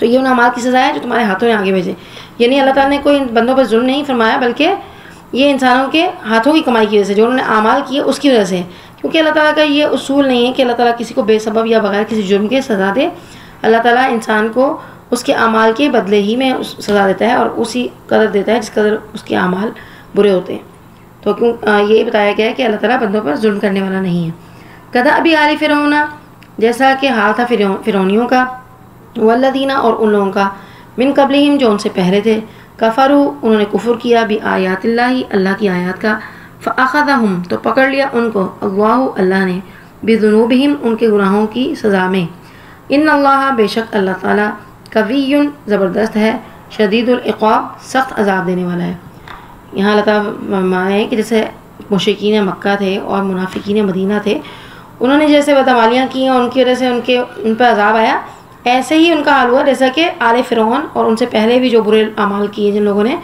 تو یہ ان اعمال کی سزا ہے جو تمہارے ہاتھوں نے آگے بھیجے. یعنی اللہ تعالیٰ نے کوئی بندوں پر ظلم نہیں فرمایا، بلکہ یہ انسانوں کے ہاتھوں کی کمائی کی وجہ سے جو انہوں نے اعمال کیے اس کی وجہ سے. کیونکہ اللہ تعالیٰ کا یہ اصول نہیں ہے کہ اللہ تعالیٰ کسی کو بے سبب یا بغیر کسی جرم کے سزا دے. اللہ تعالیٰ انسان کو اس کے اعمال کے بدلے ہی میں سزا دیتا ہے، اور اسی قدر دیتا ہے جس قدر اس کے اعمال برے ہوتے ہیں. تو کیوں یہی بتایا گیا ہے کہ اللہ تعالیٰ بندوں پر ظلم کرنے والا نہیں ہے. کدا ابھی آل فرعون، جیسا کہ حال تھا فرعونیوں کا، والذین اور ان لوگوں کا، من قبلہم جو ان سے پہلے تھے، کفروا انہوں نے کفر کیا، بآیات اللہ اللہ کی آیات کا، فاخذہم تو پکڑ لیا ان کو، اللہ نے، بذنوبہم ان کے گناہوں کی سزا میں. ان اللہ بے شک اللہ تعالیٰ قوی زبردست ہے، شدید العقاب سخت عذاب دینے والا ہے. یہاں اللہ تعالیٰ فرمائے کہ جیسے مشرکین مکہ تھے اور منافقین مدینہ تھے، انہوں نے جیسے بدعمالیاں کی ہیں اور ان کی وجہ سے ان پہ عذاب آیا، ایسے ہی ان کا حال ہوا جیسا کہ آل فرعون اور ان سے پہلے بھی جو برے اعمال کیے جن لوگوں نے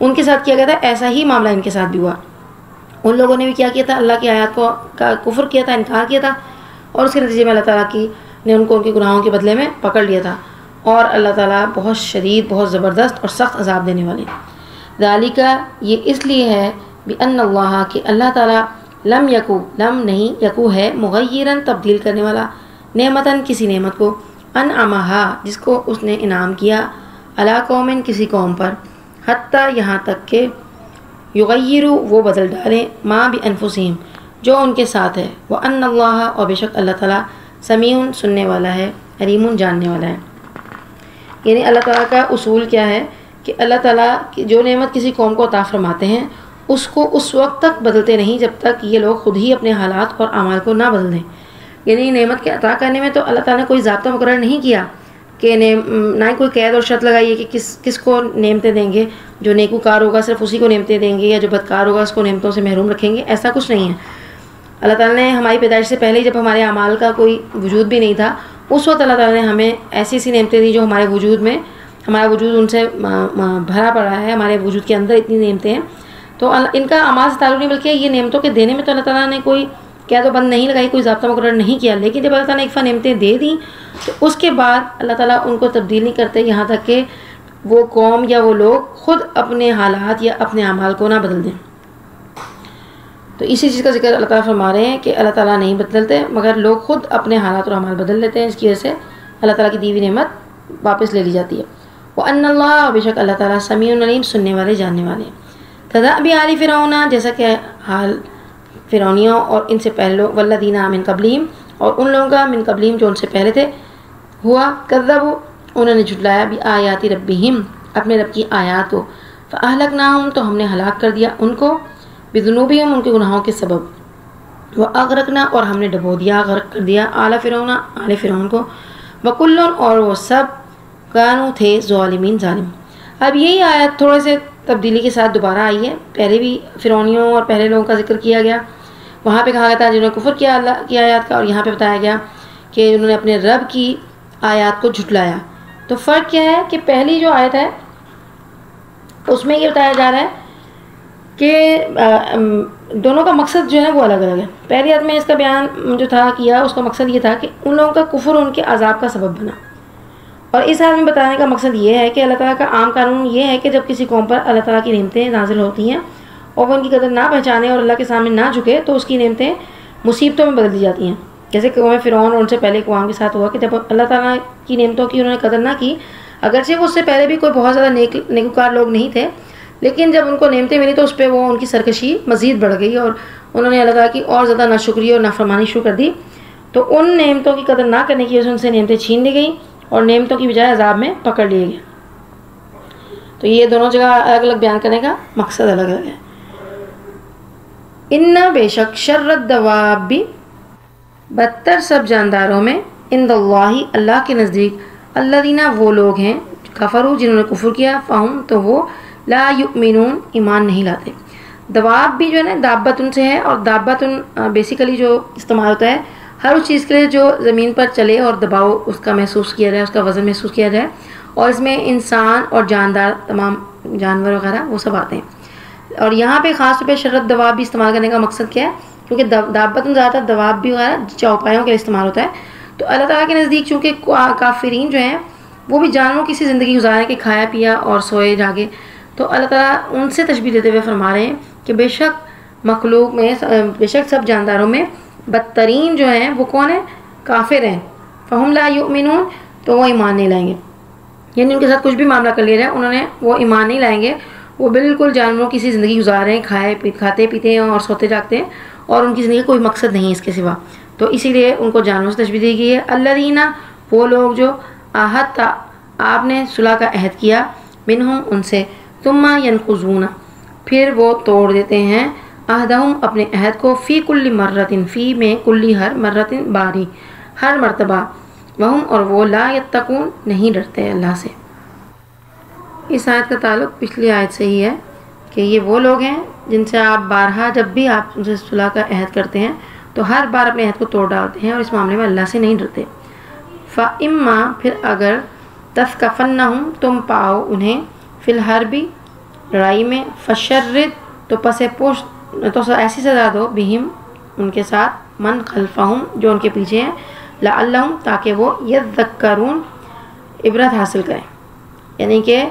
ان کے ساتھ کیا گیا تھا، ایسا ہی معاملہ ان کے ساتھ بھی ہوا. ان لوگوں نے بھی کیا کیا تھا، اللہ کی آیات کا کفر کیا تھا، انکار کیا تھا، اور اس کے نتیجے میں اللہ تعالیٰ نے ان کو ان کے گناہوں کے بدلے میں پکڑ لیا تھا. اور اللہ تعالیٰ بہت شدید، بہت زبردست اور سخت عذاب دینے والے. ذالک یہ اس لیے ہے بأن اللہ کہ اللہ تعالیٰ لم نہیں یکو ہے مغیرن تبدیل کرنے والا، نعمتاً کسی نعمت کو، انعمہا جس کو اس نے انعام کیا، علی قوم کسی قوم پر، حتیٰ یہاں تک کہ یغیروا وہ بدل ڈالیں، ما بانفسہم جو ان کے ساتھ ہے، وان اللہ اور بے شک اللہ تعالیٰ سمیع سننے والا ہے، علیم جاننے والا ہے. یعنی اللہ تعالیٰ کا اصول کیا ہے کہ اللہ تعالیٰ جو نعمت کسی قوم کو عطا فرماتے ہیں اس کو اس وقت تک بدلتے نہیں جب تک یہ لوگ خود ہی اپنے حالات اور اعمال کو نہ بدل دیں. یعنی نعمت کے عطا کرنے میں تو اللہ تعالیٰ نے کوئی ضابطہ مقرر نہیں کیا کہ نہ ہی کوئی قید اور شرط لگائی ہے کہ کس کو نعمتیں دیں گے. جو نیکوکار ہوگا صرف اسی کو نعمتیں دیں گے، یا جو بدکار ہوگا اس کو نعمتوں سے محروم رکھیں گے، ایسا کچھ نہیں ہے. اللہ تعالیٰ نے ہماری پیدائش سے پہلے جب ہمارے اعمال کا کوئی وجود بھی نہیں تھا، اس وقت اللہ تعالیٰ نے ہمیں ایسی ایسی نعمتیں دی جو ہمارے وجود میں، ہمارا وجود ان سے بھرا پڑا ہے، ہمارے وجود کے اندر اتنی نعمتیں ہیں. تو ان کا اعمال سے تعلق نہیں، بلکہ یہ نعمتوں کے دینے میں تو اللہ تعالیٰ نے کوئی قید و بند نہیں لگائی، کوئی ضابطہ مقرر نہیں کیا. لیکن جب اللہ تعالیٰ نے ایک نعمتیں دے دیں تو اس کے بعد اللہ تعالیٰ ان کو تبدیل نہیں کرتے یہاں تک کہ وہ قوم یا وہ لوگ خود اپنے حالات یا اپنے اعمال کو نہ بدل دیں. تو اسی چیز کا ذکر اللہ تعالیٰ فرما رہے ہیں کہ اللہ تعالیٰ نہیں بدلتے مگر لوگ خود اپنے حالات اور اعمال بدل لیتے ہیں، اس کی وجہ سے اللہ تعالیٰ کی دی ہوئی نعمت واپس لے لی جاتی ہے. وَأَنَّ اللَّهَ بے شک اللہ تعالیٰ سمیع علیم سننے والے جاننے والے. کدأب آل فرعون جیسا کہ حال فرعونیوں اور ان سے پہلے لوگ، والذین من قبلہم اور ان لوگوں کا، من قبلہم جو ان سے پہلے تھے، ہوا کذبوا انہوں نے جھٹلایا بآیات ربہم اپنے رب کی آیات کو، فاہلکناہم تو ہم نے ہلاک کر دیا ان کو، بذنوبہم ان کے گناہوں کے سبب، واغرقنا اور ہم نے ڈبو دیا، غرق کر دیا، آل فرعون کو، وکل اور وہ سب کانوا تھے ظالمین ظالم. اب یہی آیت تھوڑے سے تبدیلی کے ساتھ دوبارہ آئی ہے. پہلے بھی فرعونیوں اور پہلے لوگوں کا ذکر کیا گیا، وہاں پہ کہا گیا تھا جنہوں نے کفر کیا اللہ کی آیات کا، اور یہاں پہ بتایا گیا کہ انہوں نے اپنے رب کی آیات کو جھٹلایا. تو فرق کیا ہے کہ پہلی جو آیت ہے اس میں یہ بتایا جا رہا ہے کہ دونوں کا مقصد جو ہے وہ الگ الگ ہے. پہلی آیت میں اس کا بیان جو تھا کیا، اس کا مقصد یہ تھا کہ ان لوگوں کا کفر ان کے عذاب کا سبب بنا، اور اس آیت میں بتانے کا مقصد یہ ہے کہ اللہ تعالیٰ کا عام قانون یہ ہے کہ جب کسی قوم پر اللہ تعالیٰ کی نعمتیں نازل ہوتی ہیں اور وہ ان کی قدر نہ پہچانے اور اللہ کے سامنے نہ جھکے تو اس کی نعمتیں مصیبتوں میں بدل دی جاتی ہیں. جیسے قوم فرعون اور ان سے پہلے قوم کے ساتھ ہوا کہ جب اللہ تعالیٰ کی نعمتوں کی انہوں نے قدر نہ کی، اگرچہ وہ اس سے پہلے بھی کوئی بہت زیادہ نیکوکار لوگ نہیں تھے، لیکن جب ان کو نعمتیں ملی تو اس پہ وہ ان کی سرکشی مزید بڑھ گئی اور انہوں نے اللہ تعالیٰ کی اور زیادہ ناشکری اور نافرمانی شروع کر دی. تو ان نعمتوں کی قدر نہ کرنے کی وجہ سے ان سے نعمتیں چھین لی گئیں اور نعمتوں کی بجائے عذاب میں پکڑ لیے گئے. تو یہ دونوں جگہ الگ الگ بیان کرنے کا مقصد الگ الگ ہے. ان بے شک شر الدواب بدتر سب جانداروں میں عند اللہ اللہ کے نزدیک الذین وہ لوگ ہیں کفروا جنہوں نے کفر کیا، فہم تو وہ لا یؤمنون ایمان نہیں لاتے. دواب بھی جو ہے نا دابتن سے ہے، اور دابتن بیسیکلی جو استعمال ہوتا ہے ہر اس چیز کے لیے جو زمین پر چلے اور دباؤ اس کا محسوس کیا جائے، اس کا وزن محسوس کیا جائے، اور اس میں انسان اور جاندار تمام جانور وغیرہ وہ سب آتے ہیں. اور یہاں پہ خاص طور پہ شرط دواب بھی استعمال کرنے کا مقصد کیا ہے، کیونکہ دابتن زیادہ تر دواب بھی وغیرہ چوپایوں کے لیے استعمال ہوتا ہے. تو اللہ تعالیٰ کے نزدیک چونکہ کافرین جو ہیں وہ بھی جانوروں کی سی زندگی گزاریں کہ کھایا پیا اور سوئے جاگے. تو اللہ تعالیٰ ان سے تشبیہ دیتے ہوئے فرما رہے ہیں کہ بے شک مخلوق میں، بے شک سب جانداروں میں بدترین جو ہیں وہ کون ہیں؟ کافر ہیں. فہم لا یؤمنون، تو وہ ایمان نہیں لائیں گے. یعنی ان کے ساتھ کچھ بھی معاملہ کر لیا جائے انہوں نے وہ ایمان نہیں لائیں گے. وہ بالکل جانوروں کی سی زندگی گزار رہے ہیں، کھاتے پیتے ہیں اور سوتے جاگتے ہیں، اور ان کی زندگی کوئی مقصد نہیں ہے اس کے سوا. تو اسی لیے ان کو جانوروں سے تشبیہ دی گئی ہے. الذین، وہ لوگ جو عہدت، آپ نے صلح کا عہد کیا، منہم، ان سے، ثم ینقضون، پھر وہ توڑ دیتے ہیں، عہدہم، اپنے عہد کو، فی کل مرۃ، فی میں، کلی، ہر، مرۃ، باری، ہر مرتبہ، وہم، اور وہ، لا یتقون، نہیں ڈرتے اللہ سے. اس آیت کا تعلق پچھلی آیت سے ہی ہے کہ یہ وہ لوگ ہیں جن سے آپ بارہا، جب بھی آپ ان سے صلح کا عہد کرتے ہیں تو ہر بار اپنے عہد کو توڑ ڈالتے ہیں اور اس معاملے میں اللہ سے نہیں ڈرتے. فَإِمَّا، پھر اگر، تَثْقَفَنَّهُمْ، تم پاؤ انہیں، فی الحرب، لڑائی میں، فشرد، تو پس پشت، تو ایسی سزا دو، بہم، ان کے ساتھ، من خلفہم، جو ان کے پیچھے ہیں، لعلہم، تاکہ وہ، یذکرون، عبرت حاصل کریں. یعنی کہ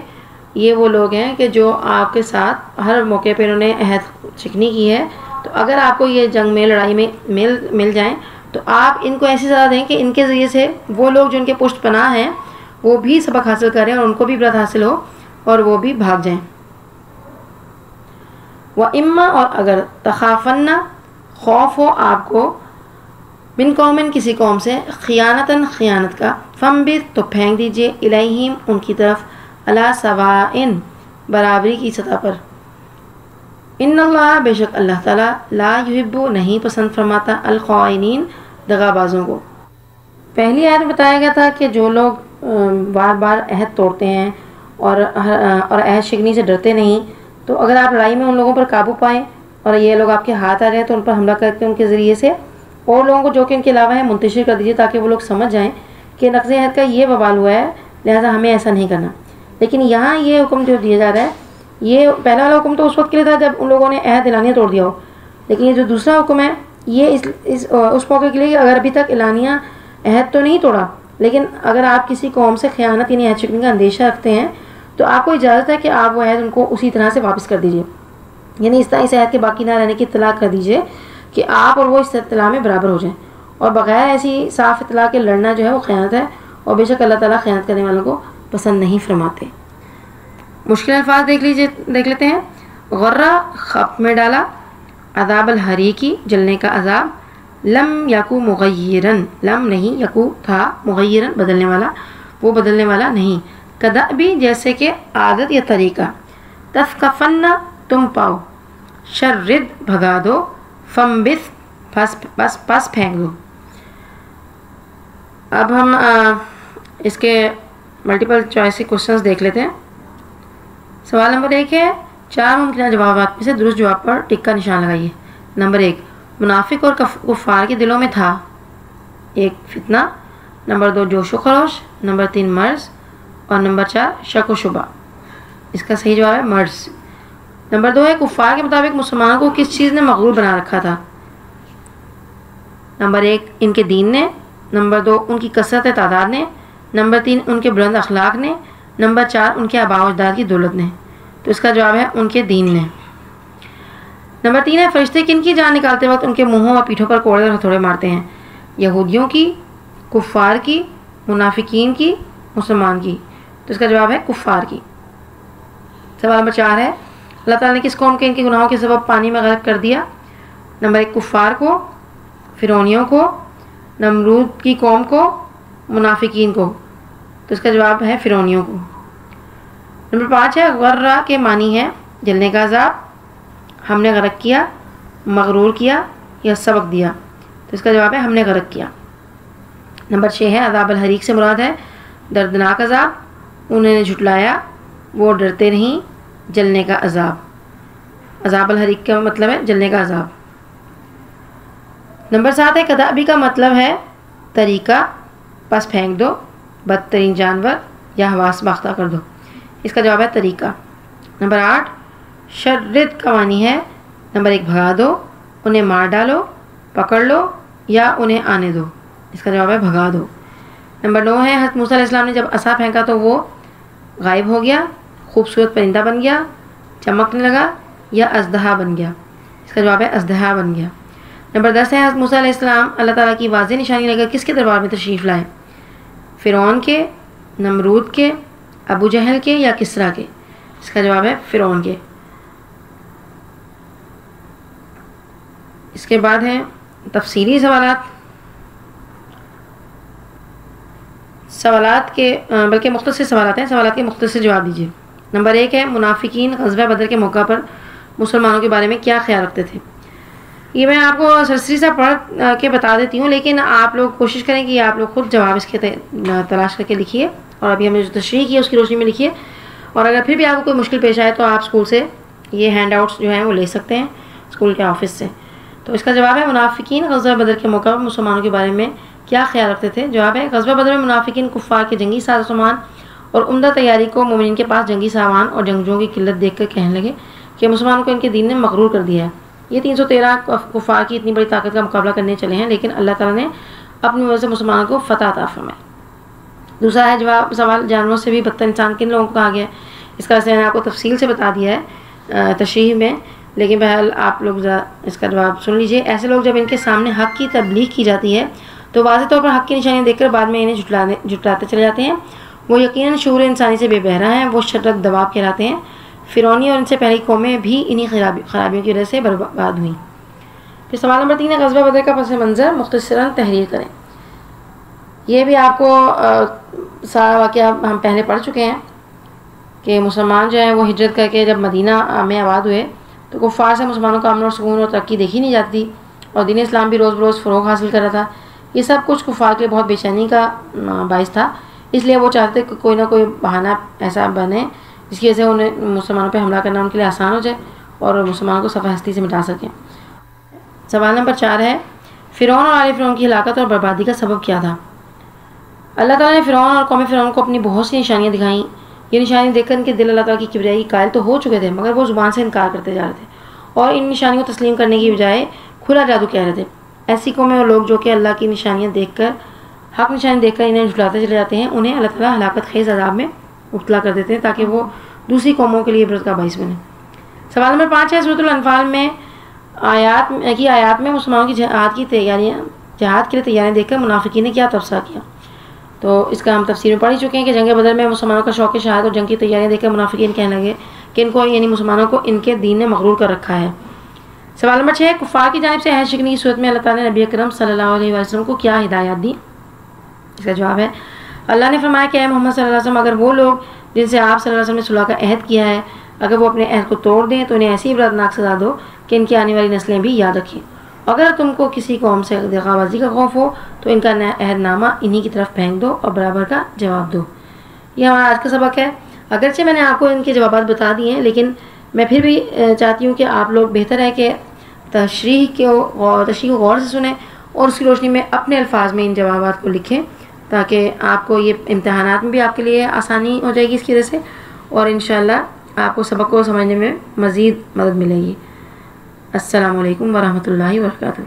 یہ وہ لوگ ہیں کہ جو آپ کے ساتھ ہر موقع پہ انہوں نے عہد شکنی کی ہے، تو اگر آپ کو یہ جنگ میں، لڑائی میں مل جائیں تو آپ ان کو ایسی سزا دیں کہ ان کے ذریعے سے وہ لوگ جو ان کے پشت پناہ ہیں وہ بھی سبق حاصل کریں اور ان کو بھی عبرت حاصل ہو اور وہ بھی بھاگ جائیں. وَإِمَّا، اور اگر، تخافن، خوف ہو آپ کو، من قومن، کسی قوم سے، خیانتاً، خیانت کا، فَانبِذْ، تو پھینک دیجئے، الیہم، ان کی طرف، علی سواء، برابری کی سطح پر. ان اللہ، بے شک اللہ تعالیٰ، لا یحب، نہیں پسند فرماتا، الخائنین، دغا بازوں کو. پہلی آیت میں بتایا گیا تھا کہ جو لوگ بار بار عہد توڑتے ہیں اور عہد شکنی سے ڈرتے نہیں، تو اگر آپ لڑائی میں ان لوگوں پر قابو پائیں اور یہ لوگ آپ کے ہاتھ آ رہے ہیں تو ان پر حملہ کر کے ان کے ذریعے سے اور لوگوں کو جو کہ ان کے علاوہ ہیں منتشر کر دیجیے، تاکہ وہ لوگ سمجھ جائیں کہ نقض عہد کا یہ وبال ہوا ہے، لہٰذا ہمیں ایسا نہیں کرنا. لیکن یہاں یہ حکم جو دیا جا رہا ہے، یہ پہلا والا حکم تو اس وقت کے لیے تھا جب ان لوگوں نے عہد اعلانیہ توڑ دیا ہو، لیکن یہ جو دوسرا حکم ہے یہ اس موقع کے لیے کہ اگر ابھی تک اعلانیہ عہد تو نہیں توڑا، لیکن اگر آپ کسی قوم سے خیانت یعنی عہد شکنی کا اندیشہ رکھتے ہیں تو آپ کو اجازت ہے کہ آپ وہ عہد ان کو اسی طرح سے واپس کر دیجیے. یعنی اس طرح اس عہد کے باقی نہ رہنے کی اطلاع کر دیجیے کہ آپ اور وہ اس اطلاع میں برابر ہو جائیں. اور بغیر ایسی صاف اطلاع کے لڑنا جو ہے وہ خیانت ہے، اور بے شک اللہ تعالیٰ خیانت کرنے والوں کو پسند نہیں فرماتے. مشکل الفاظ دیکھ لیتے ہیں. غرہ، خپ میں ڈالا، عذاب الحریقی، جلنے کا عذاب، لم یکو مغیرن، لم نہیں، یکو تھا، مغیرن بدلنے والا، وہ بدلنے والا نہیں، کدأبی، جیسے کہ عادت یا طریقہ، تثقفن، تم پاؤ، شرد، بھگا دو، فمبث، پس پھینک دو. اب ہم اس کے ملٹیپل چوائس کے کوشچنز دیکھ لیتے ہیں. سوال نمبر 1 ہے، 4 ممکنہ جوابات میں سے درست جواب پر ٹک کا نشان لگائیے. نمبر 1، منافق اور کفار کے دلوں میں تھا ایک فتنہ. نمبر 2، جوش و خروش. نمبر 3، مرض. اور نمبر 4، شک و شبہ. اس کا صحیح جواب ہے مرض. نمبر 2 ہے، کفار کے مطابق مسلمانوں کو کس چیز نے مغرور بنا رکھا تھا؟ نمبر 1، ان کے دین نے. نمبر 2، ان کی کثرت تعداد نے. نمبر 3، ان کے بلند اخلاق نے. نمبر 4، ان کے آباء و اجداد کی دولت نے. تو اس کا جواب ہے ان کے دین نے. نمبر 3 ہے، فرشتے کن کی جان نکالتے وقت ان کے منہوں اور پیٹھوں پر کوڑے اور ہتھوڑے مارتے ہیں؟ یہودیوں کی، کفار کی، منافقین کی، مسلمان کی. تو اس کا جواب ہے کفار کی. سوال نمبر 4 ہے، اللہ تعالیٰ نے کس قوم کے ان کے گناہوں کے سبب پانی میں غرق کر دیا؟ نمبر 1، کفار کو، فرعونیوں کو، نمرود کی قوم کو، منافقین کو. تو اس کا جواب ہے فرعونیوں کو. نمبر 5 ہے، غرہ کے معنی ہے جلنے کا عذاب، ہم نے غرق کیا، مغرور کیا یا سبق دیا. تو اس کا جواب ہے ہم نے غرق کیا. نمبر 6 ہے، عذاب الحریق سے مراد ہے دردناک عذاب، انہوں نے جھٹلایا، وہ ڈرتے نہیں، جلنے کا عذاب. عذاب الحریق کا مطلب ہے جلنے کا عذاب. نمبر 7 ہے، کدأبی کا مطلب ہے طریقہ، پس پھینک دو، بدترین جانور یا حواس باختہ کر دو. اس کا جواب ہے طریقہ. نمبر 8، شرد کا معنی ہے نمبر 1، بھگا دو، انہیں مار ڈالو، پکڑ لو یا انہیں آنے دو. اس کا جواب ہے بھگا دو. نمبر 9 ہے حضرت موسیٰ علیہ السلام نے جب عصا پھینکا تو وہ غائب ہو گیا، خوبصورت پرندہ بن گیا، چمکنے لگا، یا اژدہا بن گیا؟ اس کا جواب ہے اژدہا بن گیا۔ نمبر 10 ہے حضرت موسیٰ علیہ السلام اللہ تعالیٰ کی واضح نشانی لے کر کس کے دربار میں تشریف لائے؟ فرعون کے، نمرود کے، ابو جہل کے، یا کسریٰ کے؟ اس کا جواب ہے فرعون کے۔ اس کے بعد ہے تفصیلی سوالات کے بلکہ مختصر سوالات ہیں، سوالات کے مختصر جواب دیجیے۔ نمبر 1 ہے منافقین غزوہ بدر کے موقع پر مسلمانوں کے بارے میں کیا خیال رکھتے تھے؟ یہ میں آپ کو سرسری سا پڑھ کے بتا دیتی ہوں، لیکن آپ لوگ کوشش کریں کہ آپ لوگ خود جواب اس کے تلاش کر کے لکھیے، اور ابھی ہم نے جو تشریح کی ہے اس کی روشنی میں لکھیے، اور اگر پھر بھی آپ کو کوئی مشکل پیش آئے تو آپ اسکول سے یہ ہینڈ آؤٹس جو ہیں وہ لے سکتے ہیں، اسکول کے آفس سے۔ تو اس کا جواب ہے منافقین غزوہ بدر کے موقع پر مسلمانوں کے بارے میں کیا خیال رکھتے تھے؟ جواب ہے غزوہ بدر میں منافقین کفار کے جنگی ساز و سامان اور عمدہ تیاری کو مومنین کے پاس جنگی سامان اور جنگجوؤں کی قلت دیکھ کر کہنے لگے کہ مسلمانوں کو ان کے دین نے مغرور کر دیا ہے۔ یہ 313 کفار کی اتنی بڑی طاقت کا مقابلہ کرنے چلے ہیں، لیکن اللہ تعالیٰ نے اپنی وجہ سے مسلمانوں کو فتح عطا فرمائی۔ دوسرا ہے جواب سوال جانوروں سے بھی بدتر انسان کن لوگوں کو کہا گیا ہے؟ اس کا میں نے آپ کو تفصیل سے بتا دیا ہے تشریح میں، لیکن بہرحال آپ لوگ ذرا اس کا جواب سن لیجئے۔ ایسے لوگ جب ان کے سامنے حق کی تبلیغ کی جاتی ہے تو واضح طور پر حق کی نشانیاں دیکھ کر بعد میں انہیں جھٹلاتے چلے جاتے ہیں۔ وہ یقیناً شعور انسانی سے بے بہرا ہیں، وہ شرک دواب کہلاتے ہیں۔ فرعونی اور ان سے پہلی قومیں بھی انہی خرابیوں کی وجہ سے برباد ہوئیں۔ پھر سوال نمبر 3 ہے غزوہ بدر کا پس منظر مختصراً تحریر کریں۔ یہ بھی آپ کو سارا واقعہ ہم پہلے پڑھ چکے ہیں کہ مسلمان جو ہیں وہ ہجرت کر کے جب مدینہ میں آباد ہوئے تو کفار سے مسلمانوں کا امن اور سکون اور ترقی دیکھی نہیں جاتی، اور دین اسلام بھی روز بروز فروغ حاصل کر رہا تھا۔ یہ سب کچھ کفار کے لیے بہت بے چینی کا باعث تھا، اس لیے وہ چاہتے کہ کوئی نہ کوئی بہانہ ایسا بنے جس کی وجہ سے انہیں مسلمانوں پہ حملہ کرنا ان کے لیے آسان ہو جائے اور مسلمانوں کو صفحہ ہستی سے مٹا سکیں۔ سوال نمبر 4 ہے فرعون اور آل فرعون کی ہلاکت اور بربادی کا سبب کیا تھا؟ اللہ تعالیٰ نے فرعون اور قوم فرعون کو اپنی بہت سی نشانیاں دکھائیں۔ یہ نشانیاں دیکھ کر ان کے دل اللہ تعالیٰ کی کبریائی قائل تو ہو چکے تھے، مگر وہ زبان سے انکار کرتے جا رہے تھے اور ان نشانیوں کو تسلیم کرنے کی بجائے کھلا جادو کہہ رہے تھے۔ ایسی قومیں اور لوگ جو کہ اللہ کی نشانیاں دیکھ کر حق نشانی دیکھ کر انہیں جھٹلاتے چلے جاتے ہیں، انہیں اللہ تعالیٰ ہلاکت خیز عذاب میں مبتلا کر دیتے ہیں تاکہ وہ دوسری قوموں کے لیے عبرت کا باعث بنے۔ سوال نمبر 5 ہے سورۃ الانفال میں آیات میں مسلمانوں کی جہاد کے لیے تیاریاں دیکھ کر منافقین نے کیا تبصرہ کیا؟ تو اس کا ہم تفسیر میں پڑھ ہی چکے ہیں کہ جنگ بدر میں مسلمانوں کا شوق شہادت اور جنگ کی تیاریاں دیکھ کر منافقین کہنے لگے کہ ان کو یعنی مسلمانوں کو ان کے دین نے مغرور کر رکھا ہے۔ سوال نمبر 6 کفار کی جانب سے عہد شکنی کی صورت میں اللہ تعالیٰ نے نبی اکرم صلی اللہ علیہ وسلم کو کیا ہدایات دی؟ اس کا جواب ہے اللہ نے فرمایا کہ اے محمد صلی اللہ علیہ وسلم اگر وہ لوگ جن سے آپ صلی اللہ علیہ وسلم نے صلح کا عہد کیا ہے اگر وہ اپنے عہد کو توڑ دیں تو انہیں ایسی عبرتناک سزا دو کہ ان کی آنے والی نسلیں بھی یاد رکھیں۔ اگر تم کو کسی قوم سے دغا بازی کا خوف ہو تو ان کا عہد نامہ انہی کی طرف پھینک دو اور برابر کا جواب دو۔ یہ ہمارا آج کا سبق ہے۔ اگرچہ میں نے آپ کو ان کے جوابات بتا دیے ہیں، لیکن میں پھر بھی چاہتی ہوں کہ آپ لوگ بہتر ہے کہ تشریح کو غور سے سنیں اور اس کی روشنی میں اپنے الفاظ میں ان جوابات کو لکھیں تاکہ آپ کو یہ امتحانات میں بھی آپ کے لیے آسانی ہو جائے گی اس کی وجہ سے، اور انشاءاللہ آپ کو سبق کو سمجھنے میں مزید مدد ملے گی۔ السلام علیکم ورحمۃ اللہ وبرکاتہ۔